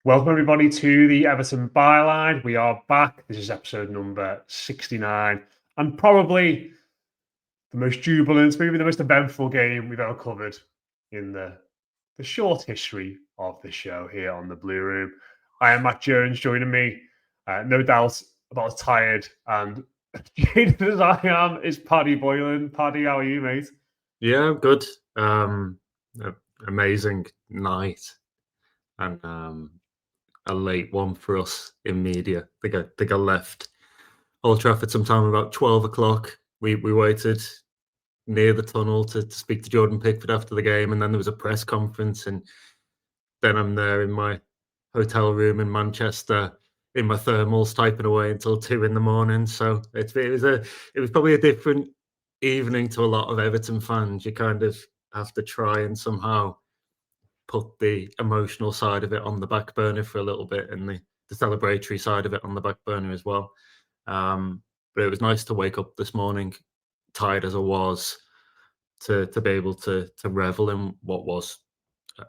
Welcome everybody to the Everton Byline. We are back. This is episode number 69 and probably the most jubilant, maybe the most eventful game we've ever covered in the short history of the show here on the Blue Room. I am Matt Jones, joining me, no doubt about as tired and jaded as I am, is Paddy Boylan. Paddy, how are you, mate? Yeah, good. Amazing night and a late one for us in media. I think I left Old Trafford sometime about 12 o'clock. We waited near the tunnel to speak to Jordan Pickford after the game, and then there was a press conference, and then I'm there in my hotel room in Manchester in my thermals typing away until 2 in the morning. So it was probably a different evening to a lot of Everton fans. You kind of have to try and somehow put the emotional side of it on the back burner for a little bit, and the celebratory side of it on the back burner as well. But it was nice to wake up this morning, tired as I was, to be able to revel in what was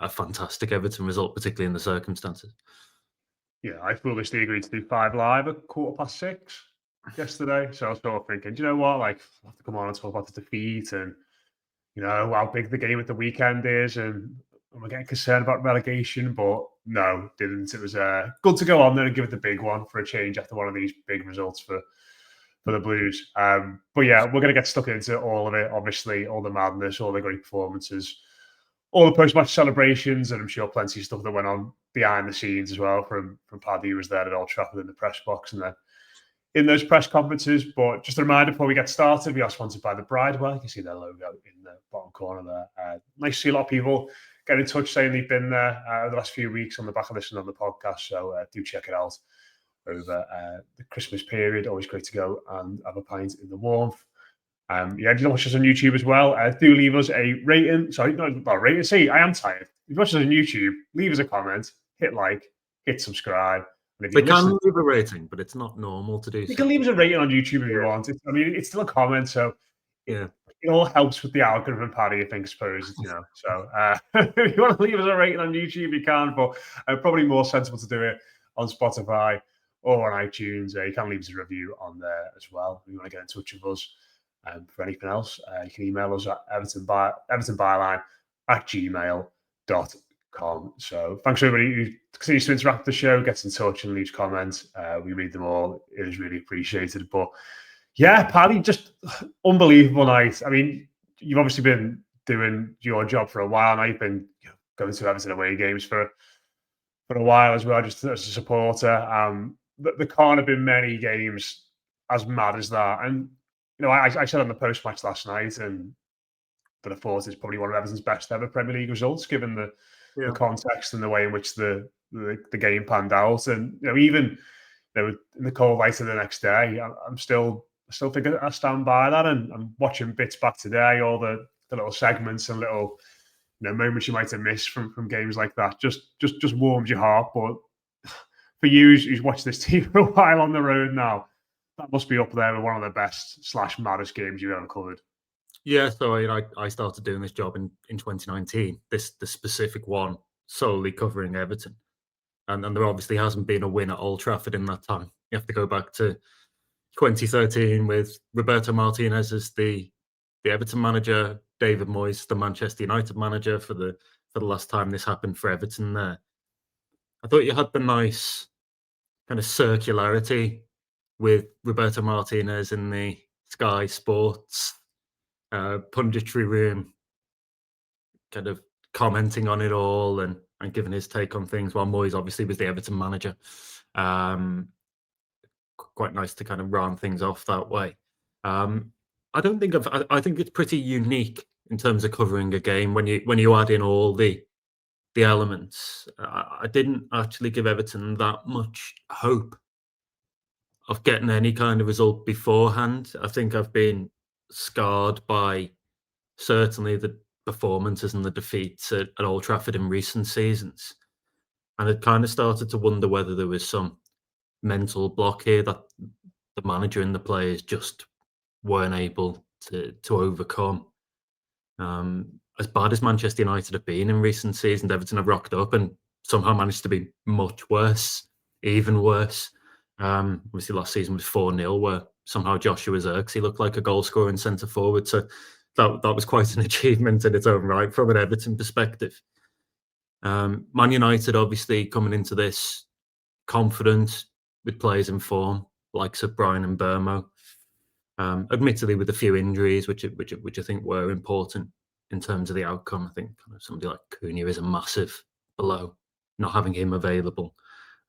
a fantastic Everton result, particularly in the circumstances. Yeah, I foolishly agreed to do 5 Live at 6:15 yesterday. So I was sort of thinking, do you know what? Like, I have to come on and talk about the defeat and, how big the game at the weekend is. And we're getting concerned about relegation, but no, didn't. It was good to go on there and give it the big one for a change after one of these big results for the Blues. But yeah, we're going to get stuck into all of it. Obviously, all the madness, all the great performances, all the post-match celebrations, and I'm sure plenty of stuff that went on behind the scenes as well from Paddy, who was there at Old Trafford in the press box and then in those press conferences. But just a reminder before we get started, we are sponsored by the Bridewell. You can see their logo in the bottom corner there. Nice to see a lot of people get in touch saying they've been there over the last few weeks on the back of listening on the podcast. So do check it out over the Christmas period. Always great to go and have a pint in the warmth. Yeah, if you watch us on YouTube as well, do leave us a rating. Sorry, not rating. See, I am tired. If you watch us on YouTube, leave us a comment, hit like, hit subscribe. And if you can leave a rating, but it's not normal to do. You can leave us a rating on YouTube if you want. It's still a comment, so yeah, it all helps with the algorithm, Paddy. I think, suppose So if you want to leave us a rating on YouTube, you can. But probably more sensible to do it on Spotify or on iTunes. You can leave us a review on there as well. If you want to get in touch with us. For anything else, you can email us at evertonbyline@gmail.com. So thanks to everybody who continues to interact with the show, gets in touch and leaves comments. We read them all. It is really appreciated. But yeah, Paddy, just unbelievable night. I mean, you've obviously been doing your job for a while now. You've been going to Everton away games for a while as well, just as a supporter. There can't have been many games as mad as that. And I said on the post-match last night, and that I thought it's probably one of Everton's best ever Premier League results, given the context and the way in which the game panned out. And even in the cold light of the next day, I'm still thinking I stand by that. And I'm watching bits back today, all the little segments and little moments you might have missed from games like that. Just warms your heart. But for you, who's watched this team for a while on the road now, that must be up there with one of the best / maddest games you've ever covered. Yeah, so I started doing this job in 2019, the specific one, solely covering Everton. And there obviously hasn't been a win at Old Trafford in that time. You have to go back to 2013 with Roberto Martinez as the Everton manager, David Moyes, the Manchester United manager for the last time this happened for Everton there. I thought you had the nice kind of circularity with Roberto Martinez in the Sky Sports punditry room, kind of commenting on it all and giving his take on things, while Moyes obviously was the Everton manager. Quite nice to kind of round things off that way. I think it's pretty unique in terms of covering a game when you add in all the elements. I didn't actually give Everton that much hope of getting any kind of result beforehand. I think I've been scarred by certainly the performances and the defeats at Old Trafford in recent seasons. And it kind of started to wonder whether there was some mental block here that the manager and the players just weren't able to overcome. As bad as Manchester United have been in recent seasons, Everton have rocked up and somehow managed to be much worse, even worse. Obviously, last season was 4-0, where somehow Joshua Zirkzee looked like a goal scorer in centre forward. So that was quite an achievement in its own right from an Everton perspective. Man United, obviously, coming into this confident with players in form, likes of Brian and Burmo. Admittedly, with a few injuries, which I think were important in terms of the outcome. I think somebody like Cunha is a massive blow, not having him available.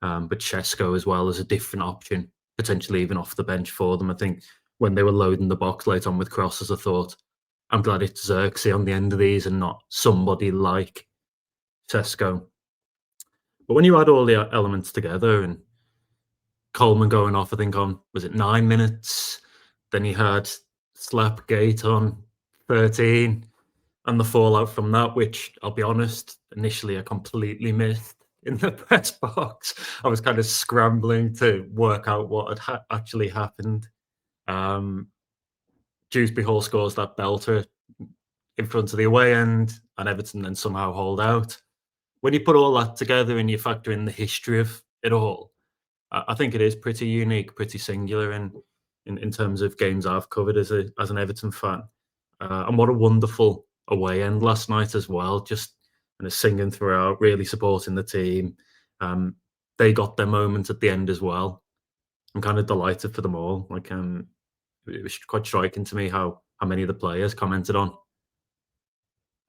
But Chesko as well as a different option, potentially even off the bench for them. I think when they were loading the box late on with crosses, I thought, I'm glad it's Zirkzee on the end of these and not somebody like Chesko. But when you add all the elements together and Coleman going off, I think on, was it 9 minutes? Then he had Slapgate on 13 and the fallout from that, which I'll be honest, initially I completely missed in the press box. I was kind of scrambling to work out what had actually happened. Dewsbury-Hall scores that belter in front of the away end and Everton then somehow hold out. When you put all that together and you factor in the history of it all, I think it is pretty unique, pretty singular in terms of games I've covered as an Everton fan. And what a wonderful away end last night as well, just kind of singing throughout, really supporting the team. They got their moment at the end as well. I'm kind of delighted for them all. Like, it was quite striking to me how many of the players commented on,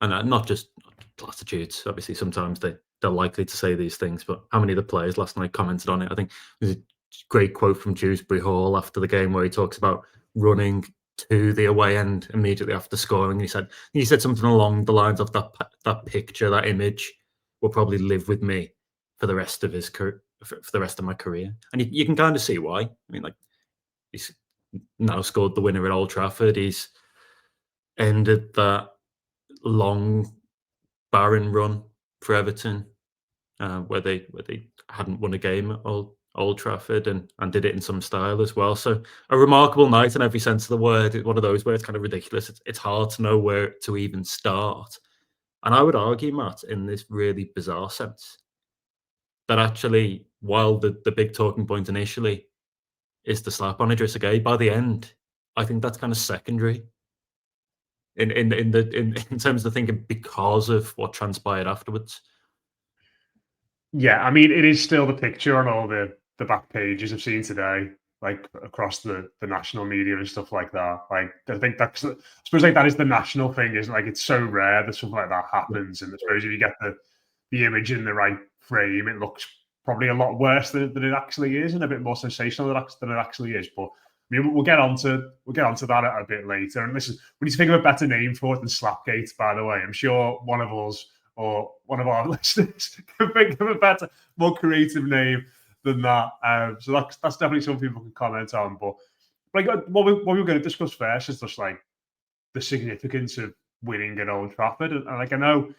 and not just platitudes. Obviously, sometimes they're likely to say these things, but how many of the players last night commented on it? I think there's a great quote from Dewsbury-Hall after the game where he talks about running to the away end immediately after scoring. He said something along the lines of that picture, that image will probably live with me for the rest of his career, for the rest of my career. And you can kind of see why. I mean, like, he's now scored the winner at Old Trafford. He's ended that long, barren run for Everton, where they hadn't won a game at Old Trafford and did it in some style as well. So a remarkable night in every sense of the word. It's one of those where it's kind of ridiculous. It's hard to know where to even start. And I would argue, Matt, in this really bizarre sense, that actually, while the big talking point initially is the slap on Idrissa Gueye, by the end, I think that's kind of secondary in terms of thinking because of what transpired afterwards. Yeah, I mean, it is still the picture on all the back pages I've seen today, like across the national media and stuff like that. Like, I think that's, I suppose, like that is the national thing, isn't it? Like, it's so rare that something like that happens. And I suppose if you get the image in the right frame, it looks probably a lot worse than it actually is, and a bit more sensational than it actually is. But I mean, we'll get onto that a bit later. And listen, we need to think of a better name for it than Slapgate, by the way. I'm sure one of us or one of our listeners can think of a better, more creative name than that. So that's definitely something people can comment on. But like what we were going to discuss first is just like the significance of winning at Old Trafford. And like, I know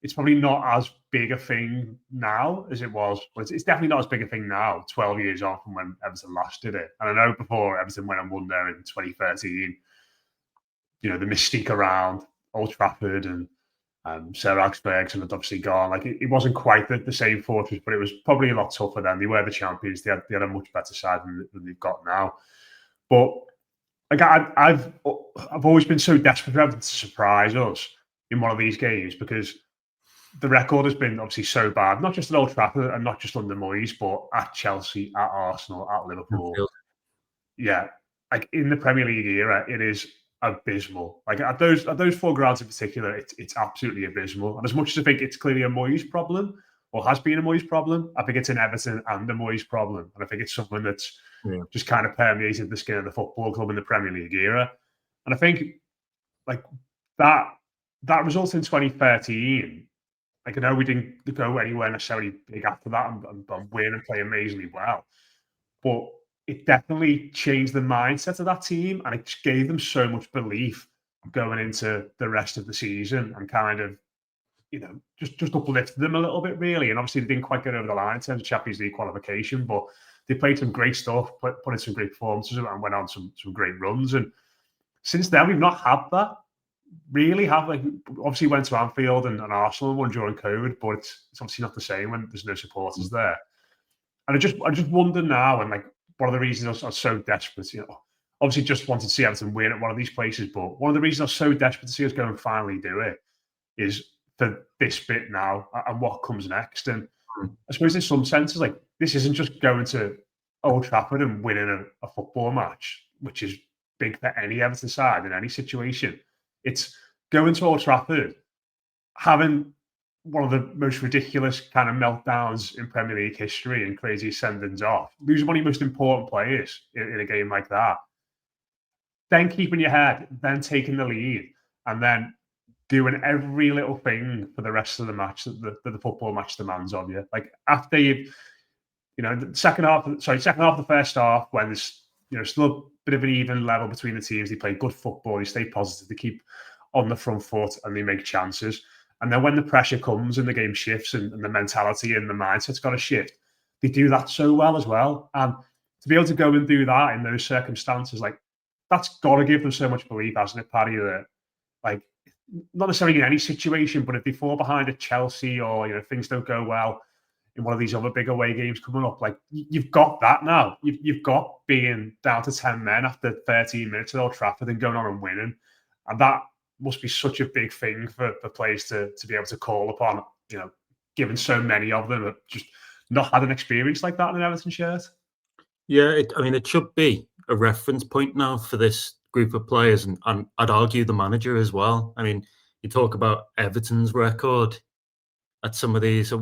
it's probably not as big a thing now as it was, but it's definitely not as big a thing now, 12 years on from when Everton last did it. And I know before Everton went and won there in 2013, the mystique around Old Trafford and Sir Alex Ferguson had obviously gone. Like, it wasn't quite the same fortress, but it was probably a lot tougher then. They were the champions. They had a much better side than they've got now. But like, I've always been so desperate for Everton to surprise us in one of these games, because the record has been obviously so bad, not just at Old Trafford and not just under Moyes, but at Chelsea, at Arsenal, at Liverpool. Yeah, like in the Premier League era, it is abysmal. Like at those four grounds in particular, it's absolutely abysmal. And as much as I think it's clearly a Moyes problem, or has been a Moyes problem, I think it's an Everton and a Moyes problem. And I think it's something that's just kind of permeated the skin of the football club in the Premier League era. And I think like that result in 2013, like, I know we didn't go anywhere necessarily big after that and win and play amazingly well, but it definitely changed the mindset of that team, and it just gave them so much belief going into the rest of the season, and kind of, just uplifted them a little bit, really. And obviously, they didn't quite get over the line in terms of Champions League qualification, but they played some great stuff, put in some great performances, and went on some great runs. And since then, we've not had that. really have, like, obviously went to Anfield and Arsenal won during COVID, but it's obviously not the same when there's no supporters there. And I just wonder now, and like one of the reasons I was so desperate, obviously just wanted to see Everton win at one of these places, but one of the reasons I was so desperate to see us go and finally do it is for this bit now and what comes next. And Mm. I suppose in some senses, like, this isn't just going to Old Trafford and winning a football match, which is big for any Everton side in any situation. It's going to Old Trafford, having one of the most ridiculous kind of meltdowns in Premier League history and crazy sendings off, losing one of your most important players in a game like that, then keeping your head, then taking the lead, and then doing every little thing for the rest of the match that the football match demands of you. Like, after you've, the second half of the first half, when there's, still a bit of an even level between the teams, they play good football, they stay positive, they keep on the front foot, and they make chances. And then when the pressure comes and the game shifts and the mentality and the mindset's got to shift, they do that so well as well. And to be able to go and do that in those circumstances, like, that's got to give them so much belief, hasn't it, Paddy? That, like, not necessarily in any situation, but if they fall behind at Chelsea or things don't go well in one of these other big away games coming up, like, you've got that now. You've got being down to 10 men after 13 minutes at Old Trafford and going on and winning, and that must be such a big thing for players to be able to call upon. Given so many of them have just not had an experience like that in an Everton shirt. Yeah, it should be a reference point now for this group of players, and I'd argue the manager as well. I mean, you talk about Everton's record at some of these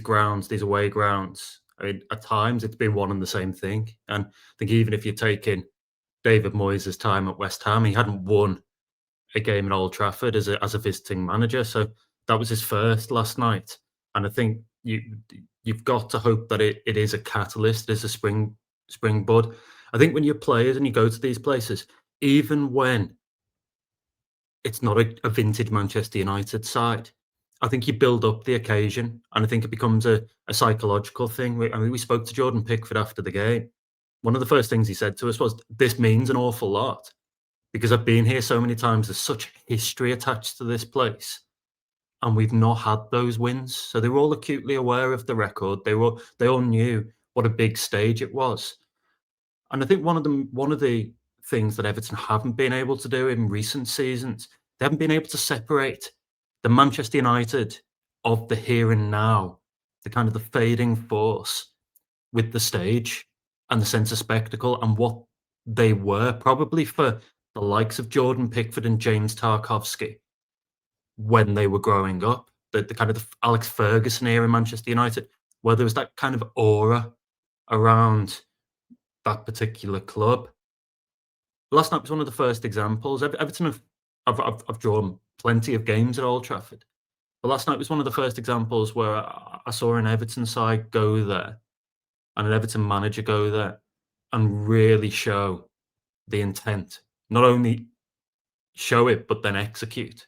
grounds, these away grounds. I mean, at times it's been one and the same thing. And I think even if you take in David Moyes' time at West Ham, he hadn't won a game at Old Trafford as a visiting manager. So that was his first last night. And I think you've got to hope that it is a catalyst, it is a springboard. I think when you're players and you go to these places, even when it's not a vintage Manchester United side, I think you build up the occasion, and I think it becomes a psychological thing. We spoke to Jordan Pickford after the game. One of the first things he said to us was, "This means an awful lot because I've been here so many times. There's such history attached to this place, and we've not had those wins." So they were all acutely aware of the record. They all knew what a big stage it was. And I think one of the things that Everton haven't been able to do in recent seasons, they haven't been able to separate the Manchester United of the here and now, the kind of the fading force, with the stage and the sense of spectacle and what they were probably for the likes of Jordan Pickford and James Tarkowski when they were growing up. The kind of the Alex Ferguson era in Manchester United, where there was that kind of aura around that particular club. Last night was one of the first examples. Everton have drawn plenty of games at Old Trafford, but last night was one of the first examples where I saw an Everton side go there and an Everton manager go there and really show the intent. Not only show it, but then execute.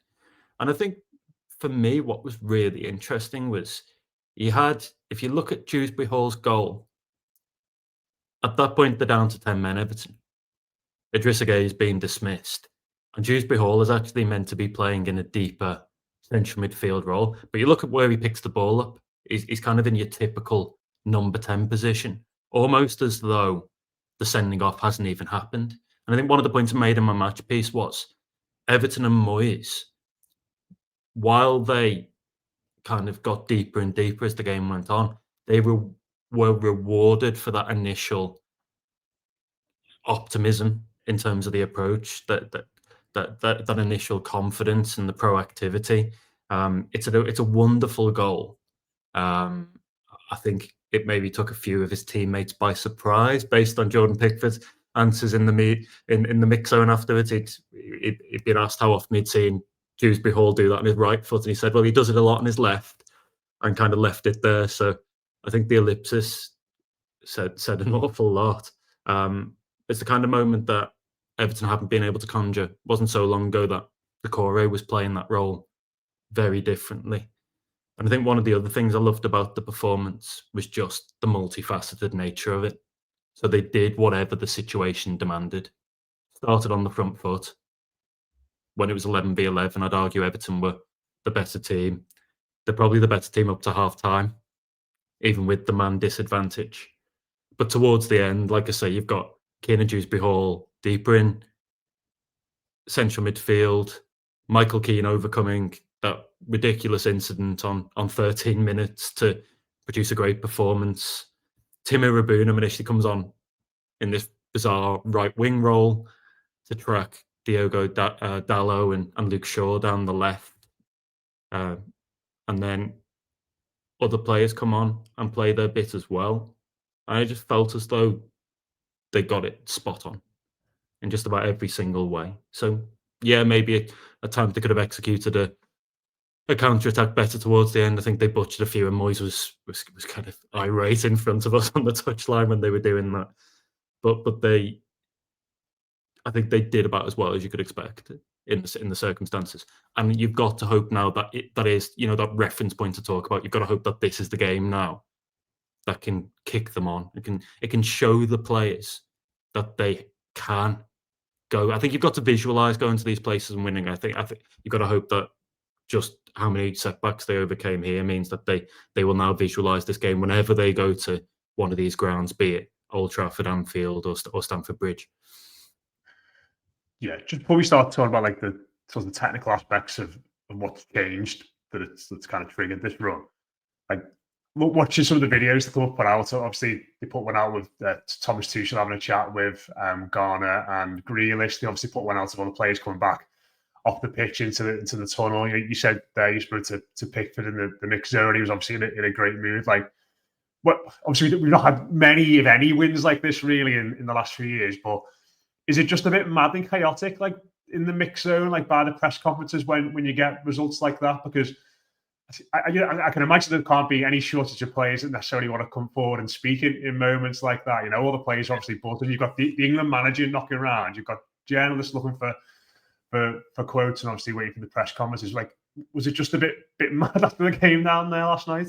And I think for me, what was really interesting was if you look at Dewsbury-Hall's goal, at that point they're down to 10 men, Everton. Idrissa Gueye is being dismissed, and Dewsbury-Hall is actually meant to be playing in a deeper central midfield role. But you look at where he picks the ball up, he's kind of in your typical number 10 position, almost as though the sending off hasn't even happened. And I think one of the points I made in my match piece was Everton and Moyes, while they kind of got deeper and deeper as the game went on, they were rewarded for that initial optimism in terms of the approach, that initial confidence and the proactivity. It's a wonderful goal. I think it maybe took a few of his teammates by surprise, based on Jordan Pickford's answers in the mix zone afterwards. He'd been asked how often he'd seen Dewsbury-Hall do that on his right foot, and he said, "Well, he does it a lot on his left," and kind of left it there. So I think the ellipsis said an awful lot. It's the kind of moment that Everton haven't been able to conjure. It wasn't so long ago that Decore was playing that role very differently. And I think one of the other things I loved about the performance was just the multifaceted nature of it. So they did whatever the situation demanded. Started on the front foot, when it was 11v11, I'd argue Everton were the better team. They're probably the better team up to half time, even with the man disadvantage. But towards the end, like I say, you've got Kiernan Dewsbury-Hall deeper in central midfield, Michael Keane overcoming that ridiculous incident on 13 minutes to produce a great performance. Timo Rabunam initially comes on in this bizarre right wing role to track Diogo Dallo and Luke Shaw down the left. And then other players come on and play their bit as well. And I just felt as though they got it spot on in just about every single way. So, yeah, maybe a time they could have executed a counter-attack better towards the end. I think they butchered a few, and Moyes was kind of irate in front of us on the touchline when they were doing that. But I think they did about as well as you could expect in the circumstances. And you've got to hope now that that is, that reference point to talk about. You've got to hope that this is the game now that can kick them on. It can show the players that they can go. I think you've got to visualize going to these places and winning. I think you've got to hope that just how many setbacks they overcame here means that they will now visualize this game whenever they go to one of these grounds, be it Old Trafford, Anfield, or Stamford Bridge. Yeah, just before we start talking about like the sort of the technical aspects of what's changed that's kind of triggered this run, like watching some of the videos the club put out. So obviously they put one out with Thomas Tuchel having a chat with Garner and Grealish. They obviously put one out of all the players coming back off the pitch into the tunnel. You said there you spoke to Pickford in the mixed zone. He was obviously in a great mood. Like, obviously we've not had many, if any, wins like this really in the last few years. But is it just a bit mad and chaotic, like in the mixed zone, like by the press conferences when you get results like that? Because I can imagine there can't be any shortage of players that necessarily want to come forward and speak in moments like that. All the players obviously buzzing. You've got the England manager knocking around. You've got journalists looking for quotes and obviously waiting for the press conferences. Like, was it just a bit mad after the game down there last night?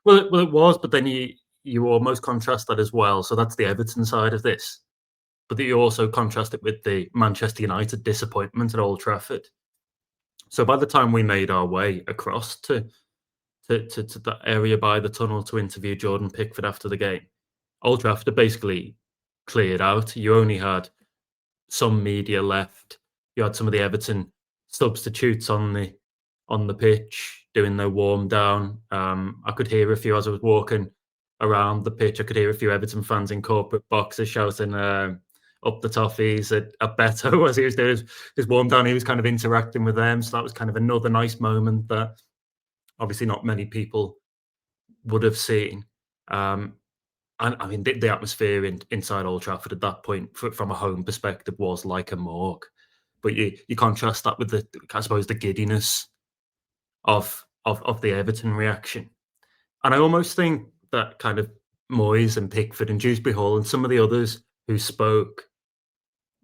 Well, it was, but then you almost contrast that as well. So that's the Everton side of this, but that you also contrast it with the Manchester United disappointment at Old Trafford. So by the time we made our way across to that area by the tunnel to interview Jordan Pickford after the game, Old Trafford had basically cleared out. You only had some media left. You had some of the Everton substitutes on the pitch doing their warm down. I could hear a few as I was walking around the pitch. I could hear a few Everton fans in corporate boxes shouting up the Toffees at Beto as he was doing his warm down. He was kind of interacting with them. So that was kind of another nice moment that obviously not many people would have seen. And I mean, the atmosphere inside Old Trafford at that point, from a home perspective, was like a morgue. But you contrast that with I suppose, the giddiness of the Everton reaction. And I almost think that kind of Moyes and Pickford and Dewsbury-Hall and some of the others who spoke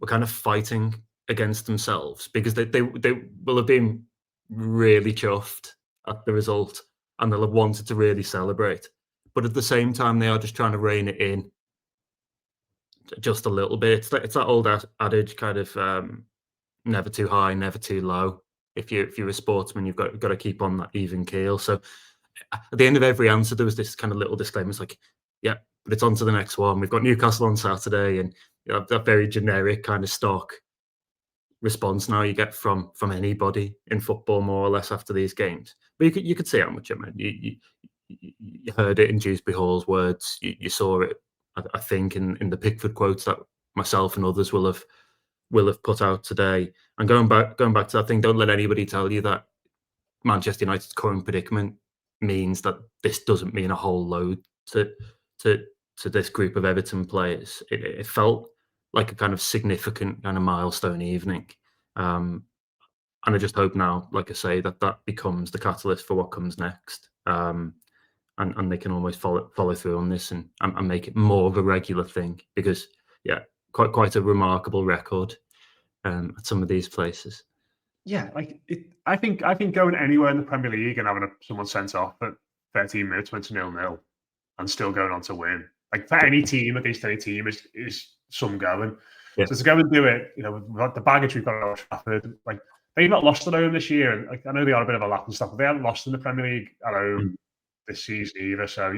were kind of fighting against themselves, because they will have been really chuffed at the result and they'll have wanted to really celebrate. But at the same time, they are just trying to rein it in just a little bit. It's that old adage, kind of never too high, never too low. If you're a sportsman, you've got to keep on that even keel. So at the end of every answer, there was this kind of little disclaimer. It's like, yeah, but it's on to the next one. We've got Newcastle on Saturday, and that very generic kind of stock response now you get from anybody in football, more or less, after these games. But you could see how much it meant. You heard it in Dewsbury-Hall's words. You saw it, I think, in the Pickford quotes that myself and others will have put out today. And going back to that thing, don't let anybody tell you that Manchester United's current predicament means that this doesn't mean a whole load to this group of Everton players. It felt like a kind of significant kind of milestone evening. And I just hope now, like I say, that becomes the catalyst for what comes next. And they can almost follow through on this and make it more of a regular thing, because quite a remarkable record at some of these places. Yeah, I think going anywhere in the Premier League and having someone sent off at 13 minutes when it's 0-0 and still going on to win, like for any team against any team, is some going. Yeah. So to go and do it, with the baggage we've got at Old Trafford, like they've not lost at home this year. And I know they are a bit of a lack and stuff, but they haven't lost in the Premier League at home this season either. So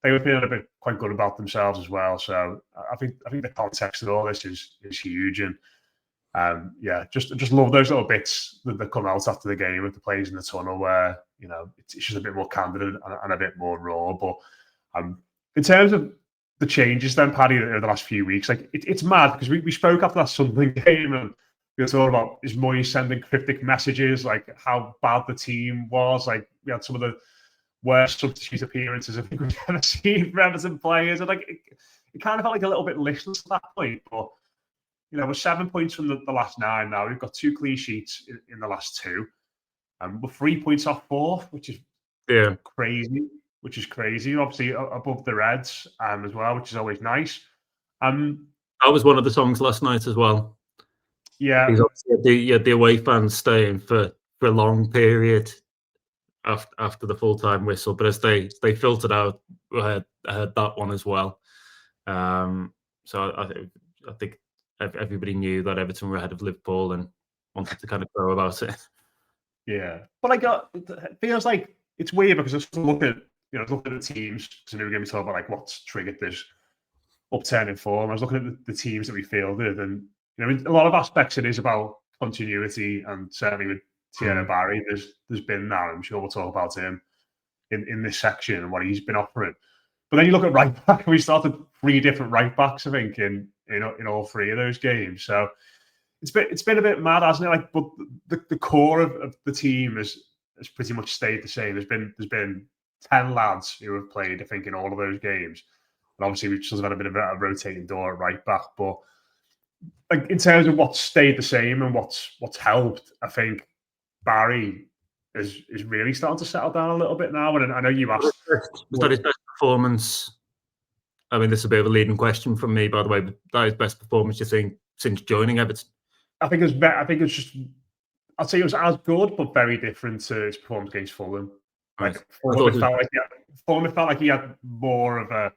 they were feeling a bit quite good about themselves as well. So I think the context of all this is huge. And just love those little bits that come out after the game with the players in the tunnel where it's just a bit more candid and a bit more raw. But in terms of the changes then, Paddy, over the last few weeks, like it's mad because we spoke after that Sunderland game and we were talking about is Moyes sending cryptic messages, like how bad the team was. Like we had some of the worst substitute appearances I think we've ever seen for Everton players, and like it kind of felt like a little bit listless at that point. But we're 7 points from the last 9 now. We've got 2 clean sheets in the last 2, and we're 3 points off 4th, which is crazy. Obviously above the Reds as well, which is always nice. That was one of the songs last night as well. Yeah, because obviously the away fans staying for a long period after the full-time whistle, but as they filtered out, I heard that one as well. So I think everybody knew that Everton were ahead of Liverpool and wanted to kind of go about it. Yeah, but it feels like it's weird because I was looking at the teams, because we were going to be talking about like what's triggered this upturn in form. I was looking at the teams that we fielded, and in a lot of aspects it is about continuity, and certainly with Kiernan Barry, there's been that. I'm sure we'll talk about him in this section and what he's been offering. But then you look at right back, we started 3 different right backs, I think, in all 3 of those games. So it's been a bit mad, hasn't it? Like, but the core of the team has pretty much stayed the same. There's been 10 lads who have played, I think, in all of those games. And obviously we've just had a bit of a rotating door at right back. But like in terms of what's stayed the same and what's helped, I think Barry is really starting to settle down a little bit now. And I know you asked, was that his best performance? I mean, this is a bit of a leading question from me, by the way, but that his best performance, you think, since joining Everton? I think it's just, I'd say it was as good, but very different to his performance against Fulham. Like Fulham, it felt like he had more of a,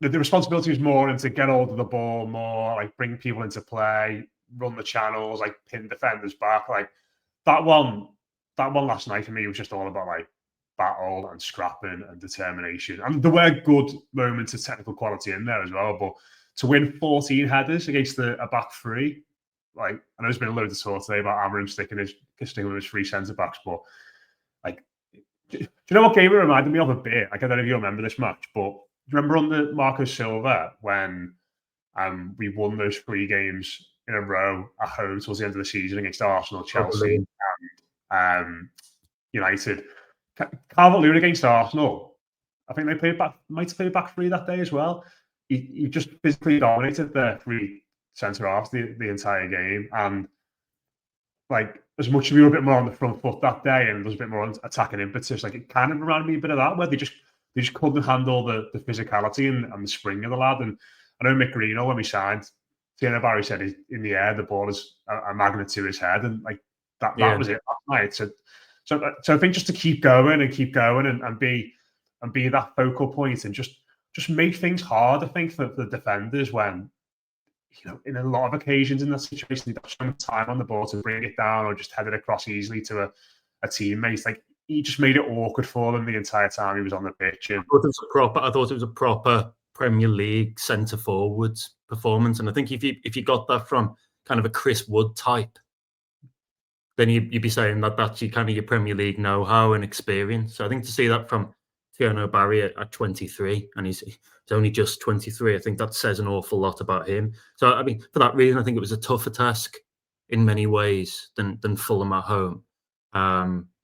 the responsibility was more into get hold of the ball more, like bring people into play, run the channels, like pin defenders back. Like that one last night for me was just all about like battle and scrapping and determination. And there were good moments of technical quality in there as well. But to win 14 headers against a back 3, like I know there's been a load of talk today about Amarim sticking with his 3 centre backs, but like, do you know what game it reminded me of a bit? Like I don't know if you remember this match, but do you remember on the Marco Silva when we won those 3 games in a row at home towards the end of the season against Arsenal, Chelsea, and United? Calvert-Lewin against Arsenal, I think they might have played back 3 that day as well. He just physically dominated the 3 centre halves the entire game, and like as much as we were a bit more on the front foot that day and there was a bit more attacking impetus, like it kind of reminded me a bit of that, where they just couldn't handle the physicality and the spring of the lad. And I know Mick Greeno, when we signed, Kiernan Barry said in the air the ball is a magnet to his head, and like that was it last night. So I think just to keep going and be that focal point and just make things hard, I think, for the defenders when, in a lot of occasions in that situation, they don't have time on the ball to bring it down or just head it across easily to a teammate. Like he just made it awkward for them the entire time he was on the pitch. And I thought it was a proper Premier League centre forwards performance, and I think if you got that from kind of a Chris Wood type, then you'd be saying that that's your Premier League know-how and experience. So I think to see that from Kiernan Barry at 23, and he's only just 23, I think that says an awful lot about him. So I mean, for that reason, I think it was a tougher task in many ways than Fulham at home.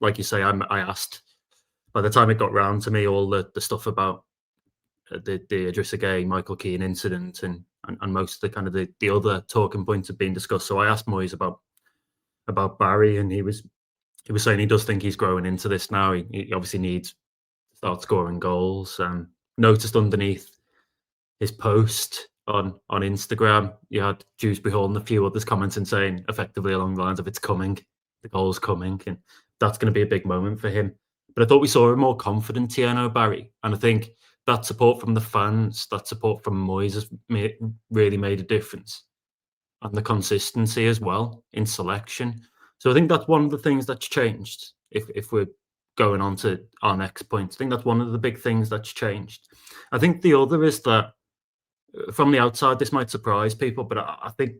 Like you say, I asked, by the time it got round to me, all the stuff about the Idrissa Gueye, Michael Keane incident and most of the kind of the other talking points have been discussed. So I asked Moyes about Barry, and he was saying he does think he's growing into this now. He obviously needs to start scoring goals. Noticed underneath his post on Instagram, you had Dewsbury-Hall and a few others commenting saying effectively along the lines of it's coming, the goal's coming, and that's going to be a big moment for him. But I thought we saw a more confident Kiernan Barry, and I think that support from the fans, that support from Moyes has really made a difference. and the consistency as well in selection. So I think that's one of the things that's changed. If we're going on to our next point, I think that's one of the big things that's changed. I think the other is that from the outside, this might surprise people, but I think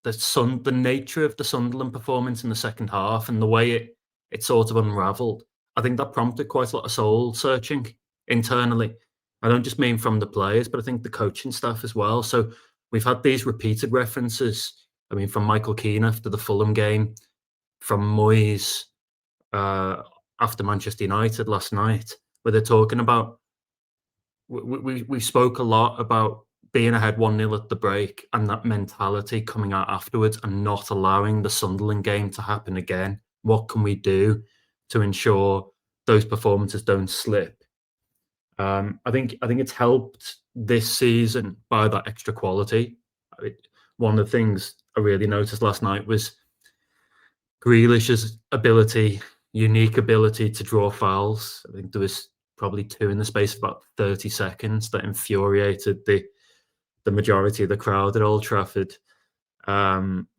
the nature of the Sunderland performance in the second half and the way it sort of unravelled, I think that prompted quite a lot of soul searching internally. I don't just mean from the players, but I think the coaching staff as well. So we've had these repeated references. I mean, from Michael Keane after the Fulham game, from Moyes after Manchester United last night, where they're talking about we spoke a lot about being ahead 1-0 at the break and that mentality coming out afterwards and not allowing the Sunderland game to happen again. What can we do to ensure those performances don't slip? I think it's helped this season by that extra quality. One of the things I really noticed last night was Grealish's unique ability to draw fouls. I think there was probably 2 in the space of about 30 seconds that infuriated the majority of the crowd at Old Trafford.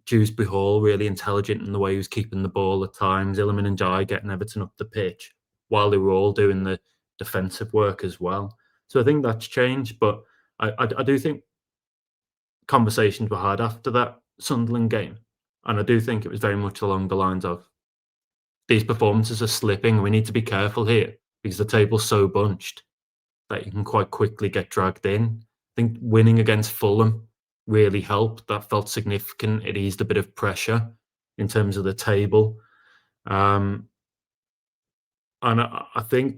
Dewsbury-Hall really intelligent in the way he was keeping the ball at times. Illiman and Gueye getting Everton up the pitch while they were all doing the defensive work as well. So I think that's changed, but I do think conversations were had after that Sunderland game, and I do think it was very much along the lines of these performances are slipping. We need to be careful here because the table's so bunched that you can quite quickly get dragged in. I think winning against Fulham really helped. That felt significant. It eased a bit of pressure in terms of the table. And I think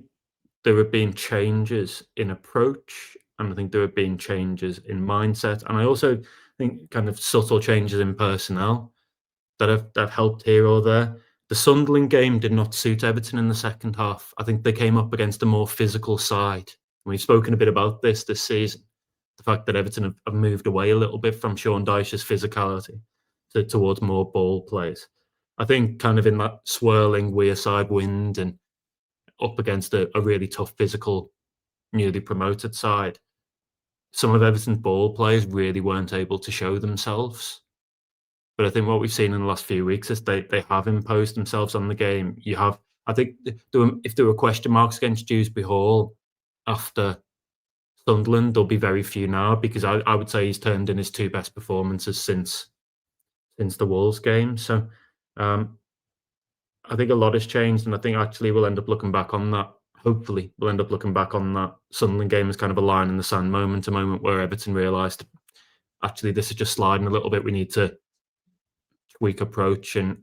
there have been changes in approach, and I think there have been changes in mindset. And I also think kind of subtle changes in personnel that have helped here or there. The Sunderland game did not suit Everton in the second half. I think they came up against a more physical side. We've spoken a bit about this season. The fact that Everton have moved away a little bit from Sean Dyche's physicality towards more ball plays. I think kind of in that swirling Wearside wind and up against a really tough physical, newly promoted side, some of Everton's ball players really weren't able to show themselves. But I think what we've seen in the last few weeks is they have imposed themselves on the game. I think if there were question marks against Dewsbury-Hall after Sunderland, there'll be very few now, because I would say he's turned in his 2 best performances since the Wolves game. So I think a lot has changed, and I think actually we'll end up looking back on that. Hopefully, we'll end up looking back on that Sunderland game as kind of a line in the sand moment, a moment where Everton realised actually this is just sliding a little bit. We need to tweak approach, and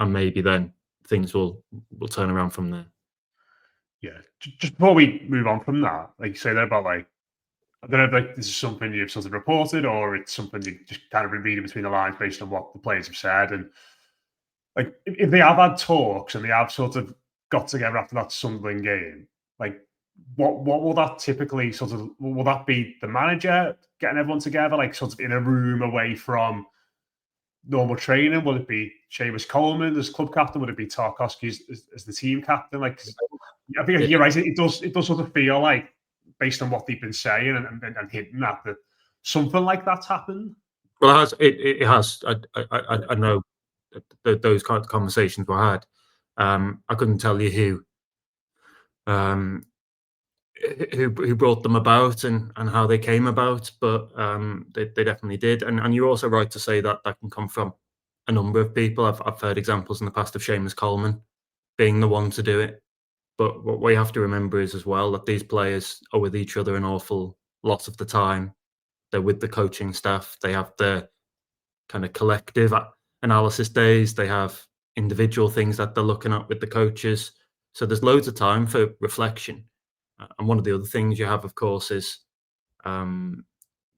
maybe then things will turn around from there. Yeah, just before we move on from that, like you say there about like, I don't know if like this is something you've sort of reported or it's something you just kind of been reading between the lines based on what the players have said. And like if they have had talks and they have sort of got together after that Sunderland game, like what will that typically sort of, will that be the manager getting everyone together, like sort of in a room away from normal training? Will it be Seamus Coleman as club captain? Would it be Tarkowski as the team captain? Like, I think you're right. It does sort of feel like, based on what they've been saying and hinting at, that something like that's happened. Well, it has. I know those kind of conversations were had. I couldn't tell you who brought them about and how they came about, but they definitely did. And you're also right to say that can come from a number of people. I've heard examples in the past of Seamus Coleman being the one to do it. But what we have to remember is as well that these players are with each other an awful lot of the time. They're with the coaching staff. They have their kind of collective analysis days. They have individual things that they're looking at with the coaches. So there's loads of time for reflection. And one of the other things you have, of course, is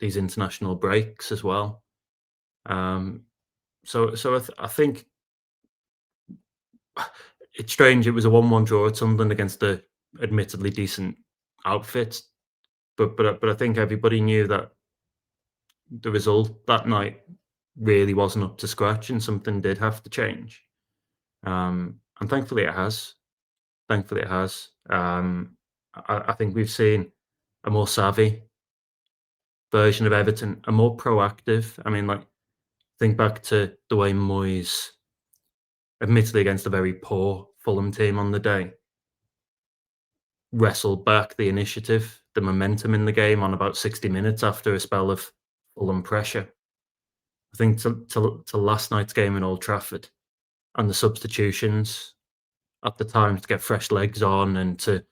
these international breaks as well. So I think it's strange. It was a 1-1 draw at Sunderland against the admittedly decent outfit, but I think everybody knew that the result that night really wasn't up to scratch, and something did have to change. And thankfully it has. Thankfully it has. I think we've seen a more savvy version of Everton, a more proactive. I mean, like think back to the way Moyes, admittedly against a very poor Fulham team on the day, wrestled back the initiative, the momentum in the game on about 60 minutes after a spell of Fulham pressure. I think to last night's game in Old Trafford and the substitutions at the time to get fresh legs on and to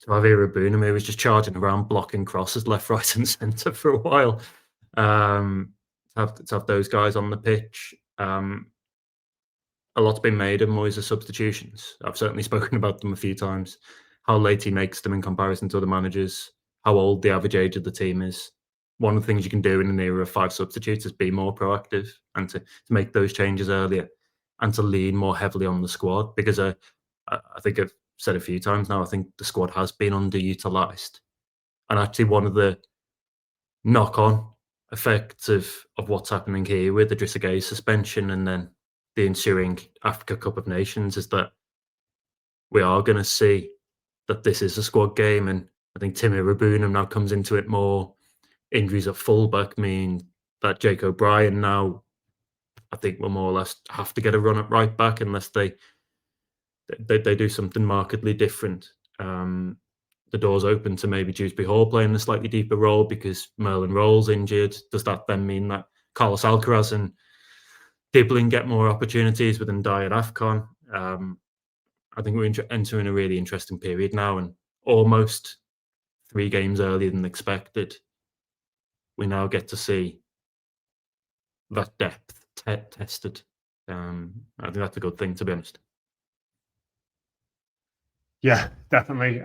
have Irabuna, who was just charging around blocking crosses left, right, and centre for a while. To have those guys on the pitch. A lot's been made of Moyes' substitutions. I've certainly spoken about them a few times. How late he makes them in comparison to other managers, how old the average age of the team is. One of the things you can do in an era of 5 substitutes is be more proactive and to make those changes earlier and to lean more heavily on the squad, because I think I've said a few times now, I think the squad has been underutilised. And actually one of the knock-on effects of what's happening here with Idrissa Gueye's suspension and then the ensuing Africa Cup of Nations is that we are going to see that this is a squad game, and I think Tim Irabuna now comes into it more. Injuries at fullback mean that Jake O'Brien now, I think, will more or less have to get a run at right back unless they do something markedly different. The door's open to maybe Dewsbury-Hall playing a slightly deeper role because Merlin Roll's injured. Does that then mean that Carlos Alcaraz and Dibbling get more opportunities with Ndiaye at AFCON? I think we're entering a really interesting period now, and almost 3 games earlier than expected, we now get to see that depth tested. I think that's a good thing, to be honest. Yeah, definitely.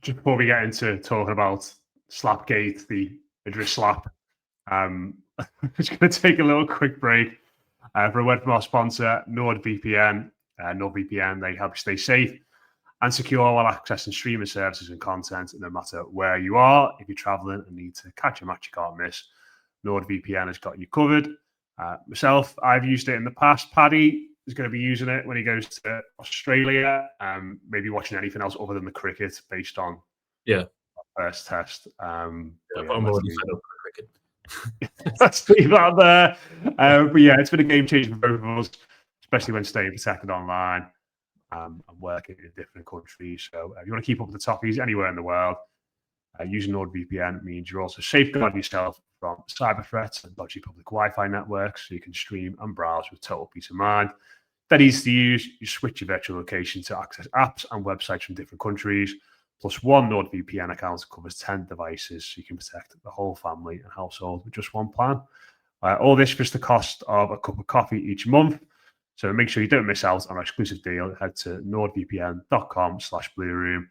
Just before we get into talking about Slapgate, the Idrissa slap, I'm just going to take a little quick break for a word from our sponsor, NordVPN. NordVPN, they help you stay safe and secure while accessing streaming services and content no matter where you are. If you're traveling and need to catch a match you can't miss, NordVPN has got you covered. Myself, I've used it in the past. Paddy is going to be using it when he goes to Australia, maybe watching anything else other than the cricket based on first test. I'm already fed up with cricket. Let's leave that there. But yeah, it's been a game changer for both of us, especially when staying protected online and working in different countries. So if you want to keep up with the Toffees anywhere in the world, using NordVPN means you're also safeguarding yourself from cyber threats and dodgy public Wi-Fi networks, so you can stream and browse with total peace of mind. That easy to use. You switch your virtual location to access apps and websites from different countries. Plus, one NordVPN account covers 10 devices, so you can protect the whole family and household with just one plan. All this for just the cost of a cup of coffee each month. So make sure you don't miss out on our exclusive deal. Head to nordvpn.com/blueroom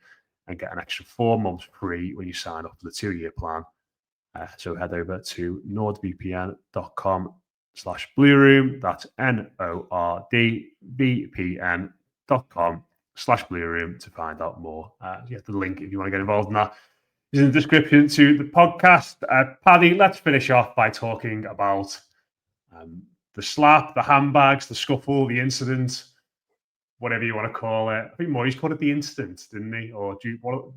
and get an extra 4 months free when you sign up for the 2-year plan. So head over to nordvpn.com/blueroom. That's nordvpn.com/blueroom to find out more. The link if you want to get involved in that is in the description to the podcast. Paddy, let's finish off by talking about the slap, the handbags, the scuffle, the incident, whatever you want to call it. I think Moyes called it the incident, didn't he? Or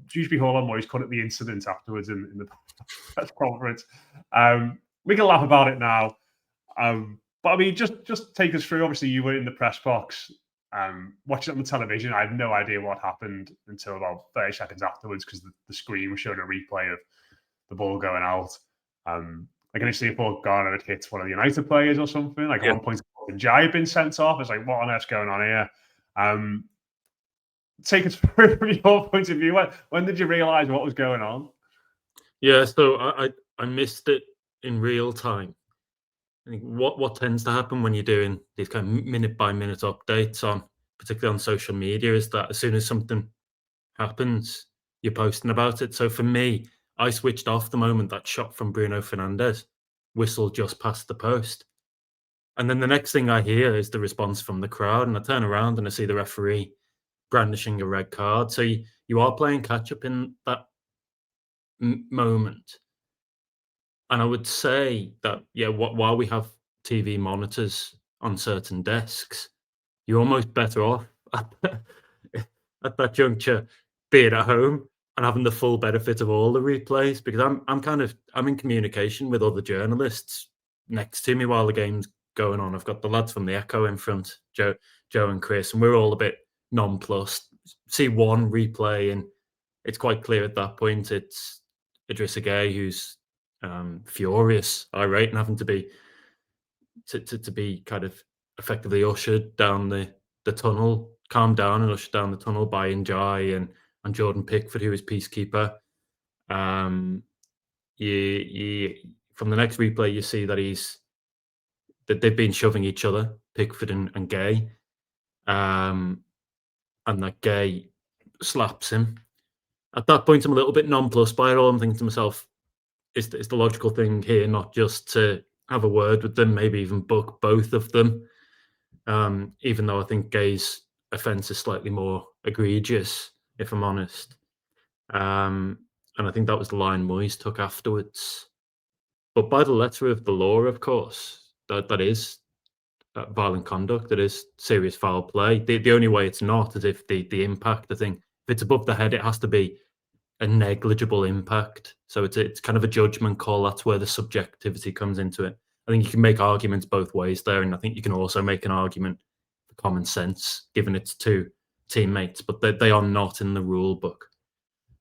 Dewsbury-Hall and Moyes called it the incident afterwards in the press conference. We can laugh about it now. But I mean, just take us through. Obviously, you were in the press box watching it on the television. I had no idea what happened until about 30 seconds afterwards because the screen was showing a replay of the ball going out. Like initially I thought Garner had hit one of the United players or something. Like at one point, Gueye had been sent off. It's like, what on earth's going on here? Take us through from your point of view. When did you realise what was going on? Yeah, so I missed it in real time. I think what tends to happen when you're doing these kind of minute by minute updates on, particularly on social media, is that as soon as something happens, you're posting about it. So for me, I switched off the moment that shot from Bruno Fernandes whistled just past the post. And then the next thing I hear is the response from the crowd, and I turn around and I see the referee brandishing a red card. So you are playing catch up in that moment. And I would say that, while we have TV monitors on certain desks, you're almost better off at that juncture being at home and having the full benefit of all the replays, because I'm in communication with other journalists next to me while the game's going on. I've got the lads from the Echo in front, Joe and Chris, and we're all a bit nonplussed. See one replay, and it's quite clear at that point it's Idrissa Gueye who's furious, irate, and having to be kind of effectively ushered down the tunnel, calmed down and ushered down the tunnel by Njai and Jordan Pickford, who is peacekeeper. You from the next replay, you see that they've been shoving each other, Pickford and Gueye, and that Gueye slaps him. At that point, I'm a little bit nonplussed by it all. I'm thinking to myself, is the logical thing here not just to have a word with them, maybe even book both of them? Even though I think Gueye's offence is slightly more egregious, if I'm honest. And I think that was the line Moyes took afterwards. But by the letter of the law, of course, that is violent conduct. That is serious foul play. The only way it's not is if the impact. I think if it's above the head, it has to be a negligible impact. So it's kind of a judgment call. That's where the subjectivity comes into it. I think you can make arguments both ways there, and I think you can also make an argument for common sense, given it's two teammates, but they are not in the rule book.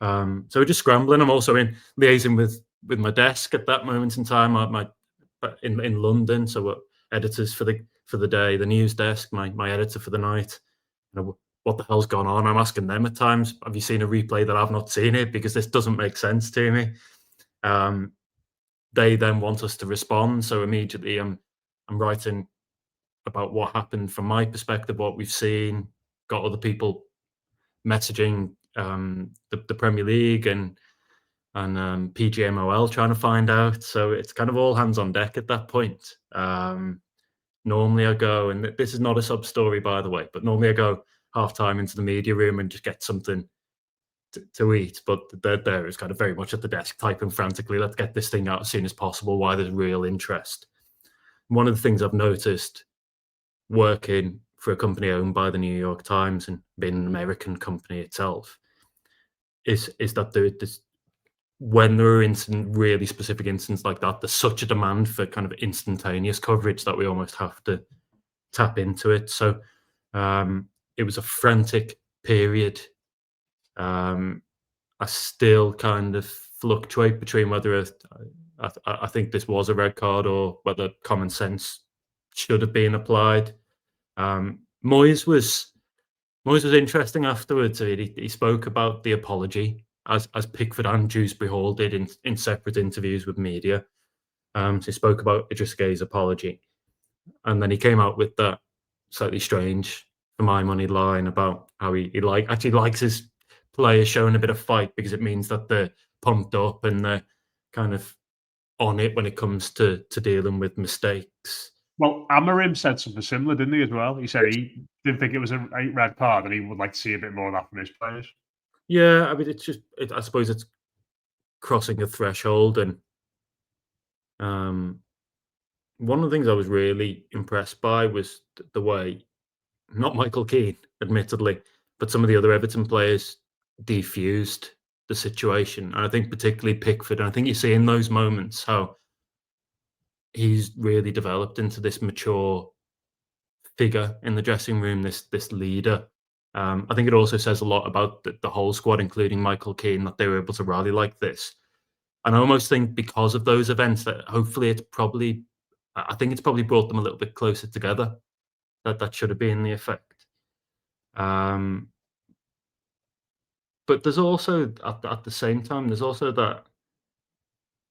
So we're just scrambling. I'm also liaising with my desk at that moment in time. In London, so we're editors for the day, the news desk, my editor for the night. What the hell's gone on? I'm asking them at times, have you seen a replay that I've not seen it? Because this doesn't make sense to me. They then want us to respond. So immediately I'm writing about what happened from my perspective, what we've seen, got other people messaging the Premier League and PGMOL trying to find out. So it's kind of all hands on deck at that point. Normally I go, and this is not a sub story, by the way, but normally I go half time into the media room and just get something to eat. But there is kind of very much at the desk typing frantically, let's get this thing out as soon as possible, why there's real interest. One of the things I've noticed working for a company owned by the New York Times and being an American company itself is that there's when there are really specific instances like that, there's such a demand for kind of instantaneous coverage that we almost have to tap into it. So it was a frantic period. I still kind of fluctuate between whether I think this was a red card or whether common sense should have been applied. Moyes was interesting afterwards. He spoke about the apology, as Pickford and Dewsbury-Hall did in separate interviews with media. So he spoke about Idrissa Gueye's apology, and then he came out with that slightly strange, for my money, line about how he actually likes his players showing a bit of fight because it means that they're pumped up and they're kind of on it when it comes to dealing with mistakes. Well, Amarim said something similar, didn't he, as well? He said he didn't think it was a red card and he would like to see a bit more of that from his players. Yeah, I mean, it's just, I suppose it's crossing a threshold. And one of the things I was really impressed by was the way, not Michael Keane, admittedly, but some of the other Everton players defused the situation. And I think particularly Pickford, and I think you see in those moments how he's really developed into this mature figure in the dressing room, this leader. I think it also says a lot about the whole squad, including Michael Keane, that they were able to rally like this. And I almost think because of those events that hopefully I think it's probably brought them a little bit closer together. That should have been the effect. But there's also, at the same time, there's also that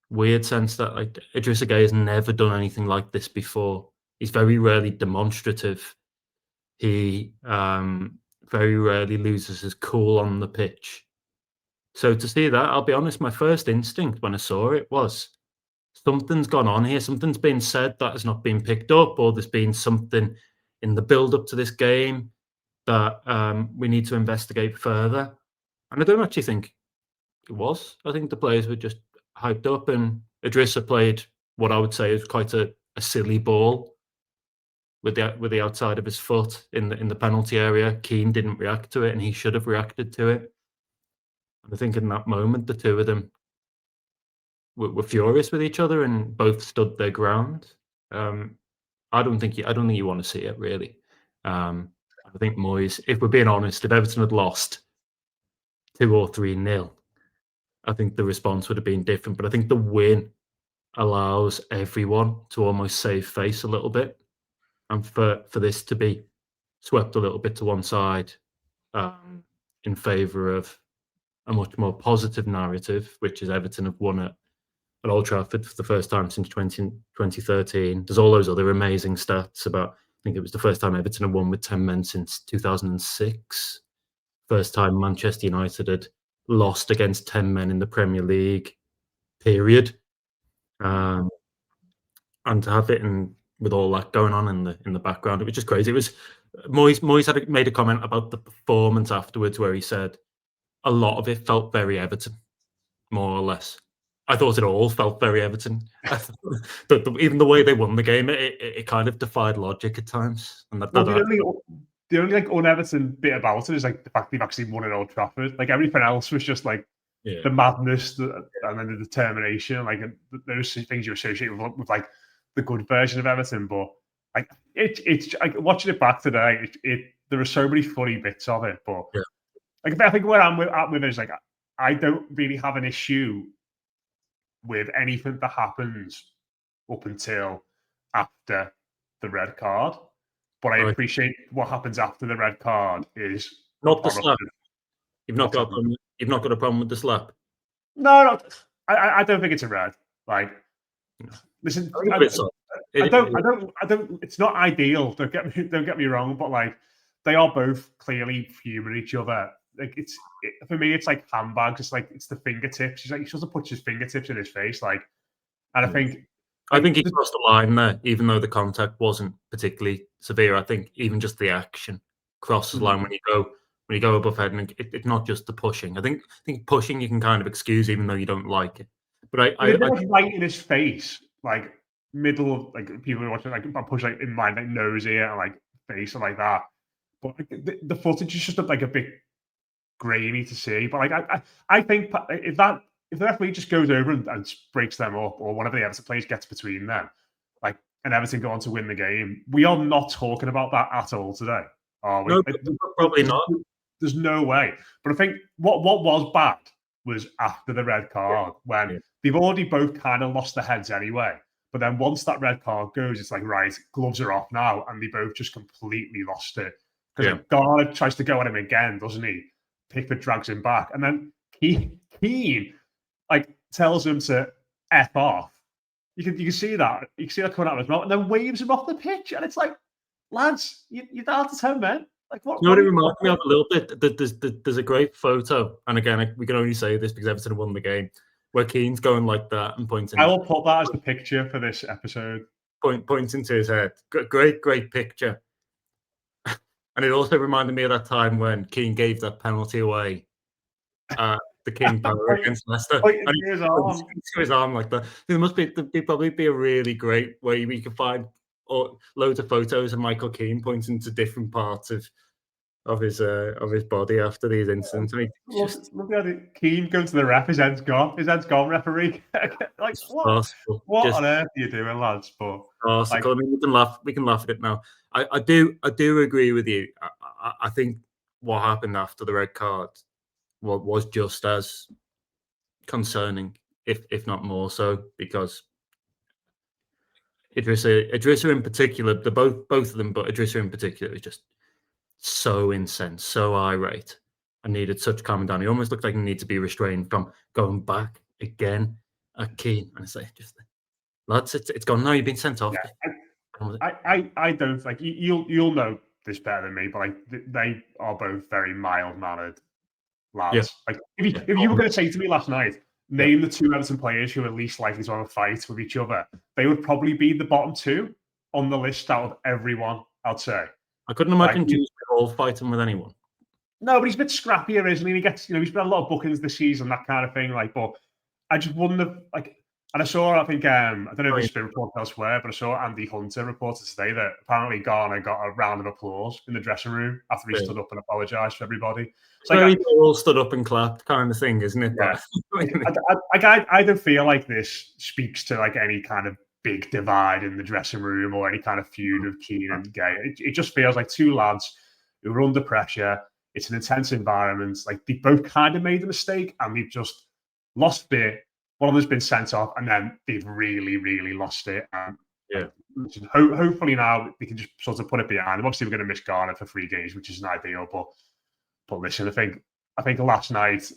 weird sense that like Idrissa Gueye has never done anything like this before. He's very rarely demonstrative. He very rarely loses his cool on the pitch. So to see that, I'll be honest, my first instinct when I saw it was something's gone on here. Something's been said that has not been picked up, or there's been something in the build-up to this game that we need to investigate further. And I don't actually think it was. I think the players were just hyped up, and Idrissa played what I would say is quite a silly ball with the outside of his foot in the penalty area. Keane didn't react to it, and he should have reacted to it. And I think in that moment, the two of them were furious with each other and both stood their ground. I don't think you want to see it really. I think Moyes, if we're being honest, if Everton had lost 2 or 3-0, I think the response would have been different. But I think the win allows everyone to almost save face a little bit, and for this to be swept a little bit to one side in favour of a much more positive narrative, which is Everton have won at Old Trafford for the first time since 2013. There's all those other amazing stats about, I think it was the first time Everton had won with 10 men since 2006. First time Manchester United had lost against 10 men in the Premier League, period. And to have it with all that going on in the background, it was just crazy. It was Moyes made a comment about the performance afterwards where he said a lot of it felt very Everton, more or less. I thought it all felt very Everton. Even the way they won the game, it kind of defied logic at times. And the only like un-Everton bit about it is like the fact they've actually won at Old Trafford. Like everything else was just like the madness and then the determination, like those things you associate with like the good version of Everton. But like it's like watching it back today, there are so many funny bits of it. But like I think where I'm with it is like I don't really have an issue with anything that happens up until after the red card. But I appreciate what happens after the red card is not the slap. You've not got a problem with the slap. No, I don't think it's a red. Like, listen, I don't. It's not ideal. Don't get me wrong, but like, they are both clearly fuming each other. Like, for me, it's like handbags. It's like it's the fingertips. He's supposed to put his fingertips in his face, like, and I think he crossed the line there, even though the contact wasn't particularly severe. I think even just the action crosses the line when you go above head, and it's not just the pushing. I think pushing you can kind of excuse, even though you don't like it. But I right in his face, like middle of like people are watching, like I push like in my like nose here and like face and like that. But like, the footage is just like a bit grainy to see. But like I think if the referee just goes over and breaks them up, or one of the Everton players gets between them, like, and Everton go on to win the game, we are not talking about that at all today, are we? No, probably not. There's no way. But I think what was bad was after the red card, when they've already both kind of lost their heads anyway. But then once that red card goes, it's like, right, gloves are off now, and they both just completely lost it. Because Garner tries to go at him again, doesn't he? Pickford drags him back, and then Keane like tells him to F off. You can see that. You can see that coming out of his mouth, and then waves him off the pitch. And it's like, lads, you're down to 10 men. Like, what? You know what it reminds me of a little bit? There's a great photo, and again, we can only say this because Everton won the game, where Keane's going like that and pointing. I will put that as the picture for this episode. Pointing to his head. Great picture. And it also reminded me of that time when Keane gave that penalty away. The King Power against Leicester. His arm like that. There'd probably be a really great way we could find loads of photos of Michael Keane pointing to different parts of his body after these incidents. Look at it. Keane going to the ref. His head's gone. Referee. Like, what? What on earth are you doing, lads? But like, I mean, we can laugh at it now. I do agree with you. I think what happened after the red card was just as concerning, if not more so, because Idrissa in particular, both of them, but Idrissa in particular is just so incensed, so irate, and needed such calming down. He almost looked like he needed to be restrained from going back again at Keane. And it's like, just lads, it's gone now. You've been sent off. I don't like you'll know this better than me, but like they are both very mild mannered lads. Yeah. Like if you were going to say to me last night, name the two Everton players who are least likely to have a fight with each other, they would probably be the bottom two on the list out of everyone, I'd say. I couldn't imagine Dewsbury-Hall fighting with anyone. No, but he's a bit scrappier, isn't he? He gets, he's been a lot of bookings this season, that kind of thing. Like, but I just wonder, like, and I saw, I think, I don't know if it's been reported elsewhere, but I saw Andy Hunter reported today that apparently Garner got a round of applause in the dressing room after he stood up and apologised for everybody. So like, they all stood up and clapped, kind of thing, isn't it? Yeah. I don't feel like this speaks to like any kind of big divide in the dressing room or any kind of feud of Keane and Gueye. It just feels like two lads who are under pressure. It's an intense environment. Like they both kind of made a mistake and they've just lost it. One of them's been sent off and then they've really, really lost it. Hopefully now they can just sort of put it behind them. Obviously, we're going to miss Garner for 3 games, which isn't ideal. But listen, I think last night,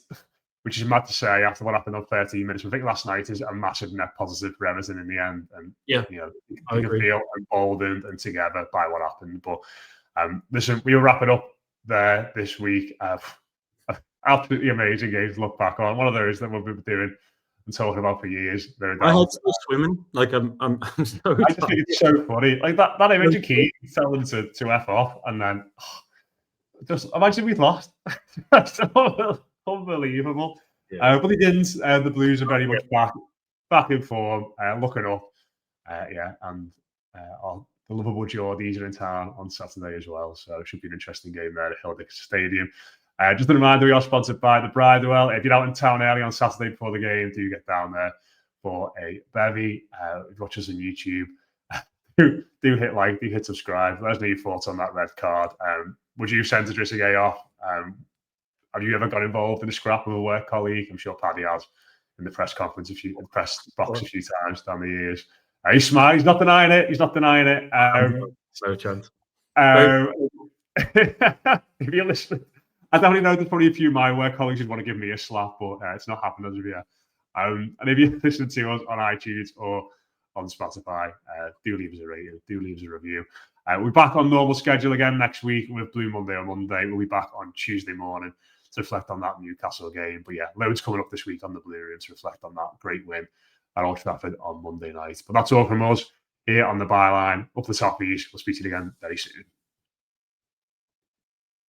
which is mad to say after what happened on 13 minutes, I think last night is a massive net positive for Everton in the end. And you know, you can feel emboldened and together by what happened. But listen, we'll wrap it up there this week. Absolutely amazing games to look back on. One of those that we've been doing and talking about for years. I had to go swimming. Like I'm so I just think it's so funny. Like that image of Keane telling them to F off, and then just imagine we'd lost. That's unbelievable. Yeah. But they didn't. The Blues are very much back in form, looking up. And the lovable Geordies are in town on Saturday as well. So it should be an interesting game there at Hill Dickinson Stadium. Just a reminder, we are sponsored by the Bridewell. If you're out in town early on Saturday before the game, do get down there for a bevy. If you watch us on YouTube, do hit like, do hit subscribe. Let us know your thoughts on that red card. Would you send Idrissa Gueye off? Have you ever got involved in a scrap with a work colleague? I'm sure Paddy has in the press conference, press box a few times down the years. He's smart. He's not denying it. No chance. If you're listening, I definitely know there's probably a few of my work colleagues who want to give me a slap, but it's not happened as of yet. And if you listen to us on iTunes or on Spotify, do leave us a rating, do leave us a review. We're back on normal schedule again next week with Blue Monday on Monday. We'll be back on Tuesday morning to reflect on that Newcastle game. But yeah, loads coming up this week on the Blue Room to reflect on that great win at Old Trafford on Monday night. But that's all from us here on the Byline. Up the Toffees. We'll speak to you again very soon.